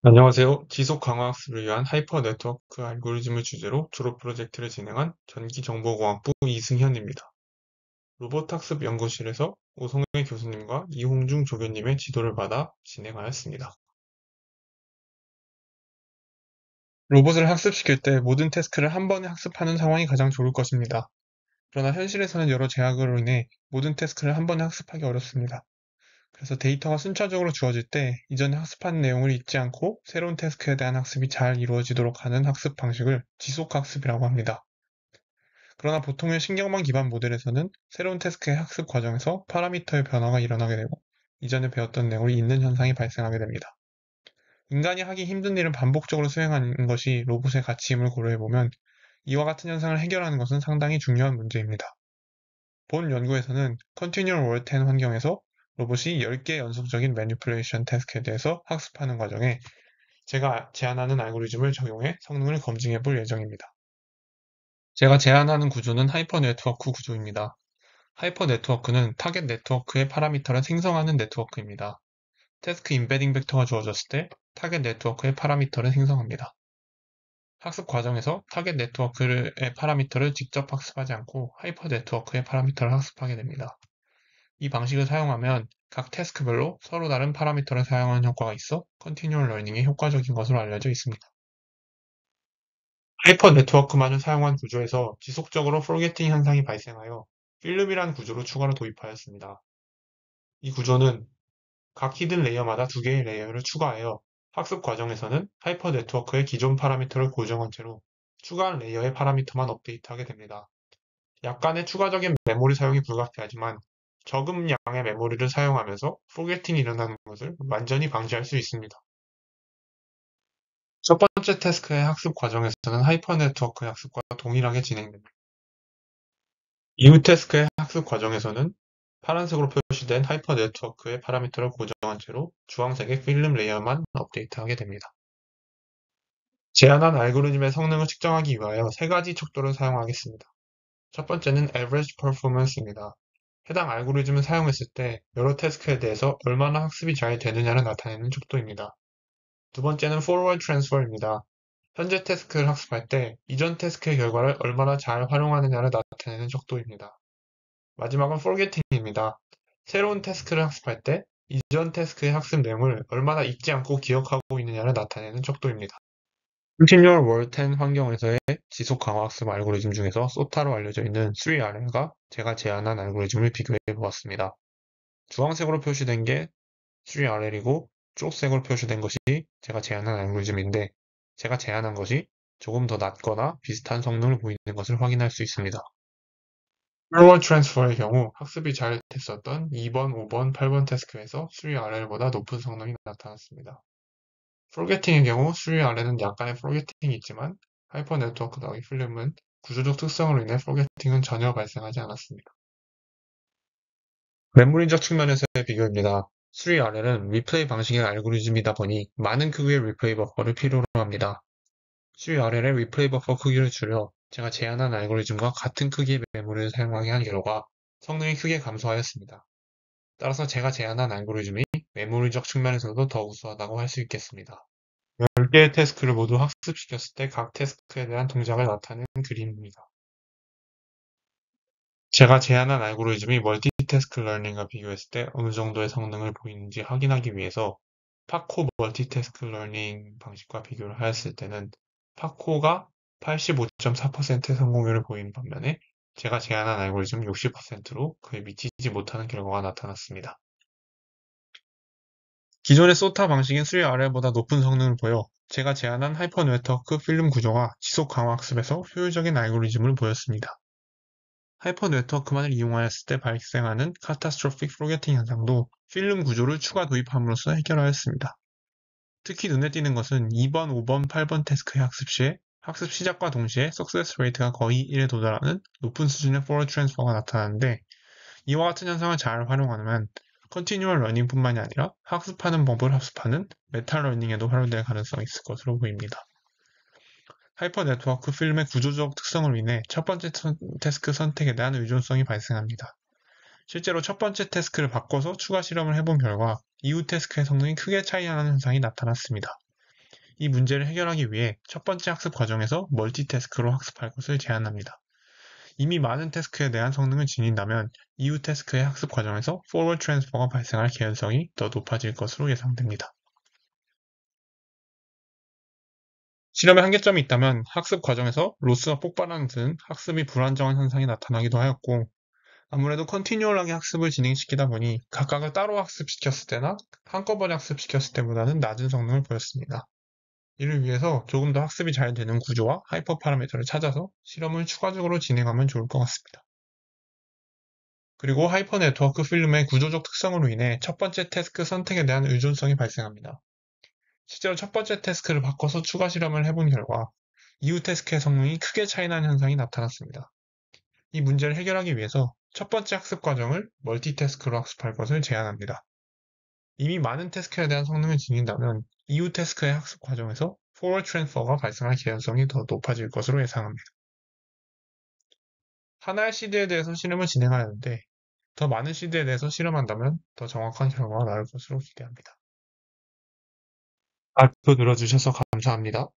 안녕하세요. 지속 강화 학습을 위한 하이퍼 네트워크 알고리즘을 주제로 졸업 프로젝트를 진행한 전기정보공학부 이승현입니다. 로봇 학습 연구실에서 오성혜 교수님과 이홍중 조교님의 지도를 받아 진행하였습니다. 로봇을 학습시킬 때 모든 태스크를 한 번에 학습하는 상황이 가장 좋을 것입니다. 그러나 현실에서는 여러 제약으로 인해 모든 태스크를 한 번에 학습하기 어렵습니다. 그래서 데이터가 순차적으로 주어질 때 이전에 학습한 내용을 잊지 않고 새로운 태스크에 대한 학습이 잘 이루어지도록 하는 학습 방식을 지속학습이라고 합니다. 그러나 보통의 신경망 기반 모델에서는 새로운 태스크의 학습 과정에서 파라미터의 변화가 일어나게 되고 이전에 배웠던 내용을 잊는 현상이 발생하게 됩니다. 인간이 하기 힘든 일을 반복적으로 수행하는 것이 로봇의 가치임을 고려해보면 이와 같은 현상을 해결하는 것은 상당히 중요한 문제입니다. 본 연구에서는 Continual World 10 환경에서 로봇이 10개 연속적인 매니플레이션 태스크에 대해서 학습하는 과정에 제가 제안하는 알고리즘을 적용해 성능을 검증해 볼 예정입니다. 제가 제안하는 구조는 하이퍼 네트워크 구조입니다. 하이퍼 네트워크는 타겟 네트워크의 파라미터를 생성하는 네트워크입니다. 태스크 임베딩 벡터가 주어졌을 때 타겟 네트워크의 파라미터를 생성합니다. 학습 과정에서 타겟 네트워크의 파라미터를 직접 학습하지 않고 하이퍼 네트워크의 파라미터를 학습하게 됩니다. 이 방식을 사용하면 각 태스크별로 서로 다른 파라미터를 사용하는 효과가 있어 컨티뉴얼 러닝에 효과적인 것으로 알려져 있습니다. 하이퍼 네트워크만을 사용한 구조에서 지속적으로 포게팅 현상이 발생하여 필름이라는 구조로 추가로 도입하였습니다. 이 구조는 각 히든 레이어마다 두 개의 레이어를 추가하여 학습 과정에서는 하이퍼 네트워크의 기존 파라미터를 고정한 채로 추가한 레이어의 파라미터만 업데이트하게 됩니다. 약간의 추가적인 메모리 사용이 불가피하지만 적은 양의 메모리를 사용하면서 포게팅이 일어나는 것을 완전히 방지할 수 있습니다. 첫 번째 태스크의 학습 과정에서는 하이퍼 네트워크의 학습과 동일하게 진행됩니다. 이후 태스크의 학습 과정에서는 파란색으로 표시된 하이퍼 네트워크의 파라미터를 고정한 채로 주황색의 필름 레이어만 업데이트하게 됩니다. 제안한 알고리즘의 성능을 측정하기 위하여 세 가지 척도를 사용하겠습니다. 첫 번째는 Average Performance입니다. 해당 알고리즘을 사용했을 때 여러 태스크에 대해서 얼마나 학습이 잘 되느냐를 나타내는 척도입니다. 두 번째는 Forward Transfer입니다. 현재 태스크를 학습할 때 이전 태스크의 결과를 얼마나 잘 활용하느냐를 나타내는 척도입니다. 마지막은 Forgetting입니다. 새로운 태스크를 학습할 때 이전 태스크의 학습 내용을 얼마나 잊지 않고 기억하고 있느냐를 나타내는 척도입니다. Continual World 10 환경에서의 지속 강화 학습 알고리즘 중에서 소타로 알려져 있는 3RL과 제가 제안한 알고리즘을 비교해 보았습니다. 주황색으로 표시된 게 3RL이고 초록색으로 표시된 것이 제가 제안한 알고리즘인데 제가 제안한 것이 조금 더 낮거나 비슷한 성능을 보이는 것을 확인할 수 있습니다. Forward Transfer의 경우 학습이 잘 됐었던 2번, 5번, 8번 태스크에서 3RL보다 높은 성능이 나타났습니다. Forgetting의 경우 3RL은 약간의 Forgetting이 있지만 하이퍼 네트워크 더하기 필름은 구조적 특성으로 인해 Forgetting은 전혀 발생하지 않았습니다. 메모리적 측면에서의 비교입니다. 3RL은 리플레이 방식의 알고리즘이다 보니 많은 크기의 리플레이 버퍼를 필요로 합니다. 3RL의 리플레이 버퍼 크기를 줄여 제가 제안한 알고리즘과 같은 크기의 메모리를 사용하게 한 결과 성능이 크게 감소하였습니다. 따라서 제가 제안한 알고리즘이 메모리적 측면에서도 더 우수하다고 할 수 있겠습니다. 10개의 태스크를 모두 학습시켰을 때 각 태스크에 대한 동작을 나타내는 그림입니다. 제가 제안한 알고리즘이 멀티태스크 러닝과 비교했을 때 어느 정도의 성능을 보이는지 확인하기 위해서 파코 멀티태스크 러닝 방식과 비교를 하였을 때는 파코가 85.4%의 성공률을 보이는 반면에 제가 제안한 알고리즘은 60%로 그에 미치지 못하는 결과가 나타났습니다. 기존의 소타 방식인 3RL보다 높은 성능을 보여 제가 제안한 하이퍼 네트워크 필름 구조가 지속 강화 학습에서 효율적인 알고리즘을 보였습니다. 하이퍼 네트워크만을 이용하였을 때 발생하는 카타스트로픽 포게팅 현상도 필름 구조를 추가 도입함으로써 해결하였습니다. 특히 눈에 띄는 것은 2번, 5번, 8번 태스크의 학습 시에 학습 시작과 동시에 석세스 레이트가 거의 1에 도달하는 높은 수준의 포워드 트랜스퍼가 나타나는데 이와 같은 현상을 잘 활용하면 컨티뉴얼 러닝뿐만이 아니라 학습하는 법을 학습하는 메타 러닝에도 활용될 가능성이 있을 것으로 보입니다. 하이퍼 네트워크 필름의 구조적 특성으로 인해 첫 번째 태스크 선택에 대한 의존성이 발생합니다. 실제로 첫 번째 태스크를 바꿔서 추가 실험을 해본 결과 이후 태스크의 성능이 크게 차이나는 현상이 나타났습니다. 이 문제를 해결하기 위해 첫 번째 학습 과정에서 멀티태스크로 학습할 것을 제안합니다. 이미 많은 태스크에 대한 성능을 지닌다면 이후 태스크의 학습 과정에서 forward transfer가 발생할 개연성이 더 높아질 것으로 예상됩니다. 실험의 한계점이 있다면 학습 과정에서 로스가 폭발하는 등 학습이 불안정한 현상이 나타나기도 하였고, 아무래도 컨티뉴얼하게 학습을 진행시키다 보니 각각을 따로 학습시켰을 때나 한꺼번에 학습시켰을 때보다는 낮은 성능을 보였습니다. 이를 위해서 조금 더 학습이 잘 되는 구조와 하이퍼 파라미터를 찾아서 실험을 추가적으로 진행하면 좋을 것 같습니다. 그리고 하이퍼 네트워크 필름의 구조적 특성으로 인해 첫 번째 태스크 선택에 대한 의존성이 발생합니다. 실제로 첫 번째 태스크를 바꿔서 추가 실험을 해본 결과 이후 태스크의 성능이 크게 차이나는 현상이 나타났습니다. 이 문제를 해결하기 위해서 첫 번째 학습 과정을 멀티태스크로 학습할 것을 제안합니다. 이미 많은 태스크에 대한 성능을 지닌다면 이후 태스크의 학습 과정에서 forward transfer가 발생할 개연성이 더 높아질 것으로 예상합니다. 하나의 시드에 대해서 실험을 진행하였는데 더 많은 시드에 대해서 실험한다면 더 정확한 결과가 나올 것으로 기대합니다. 발표 들어주셔서 감사합니다.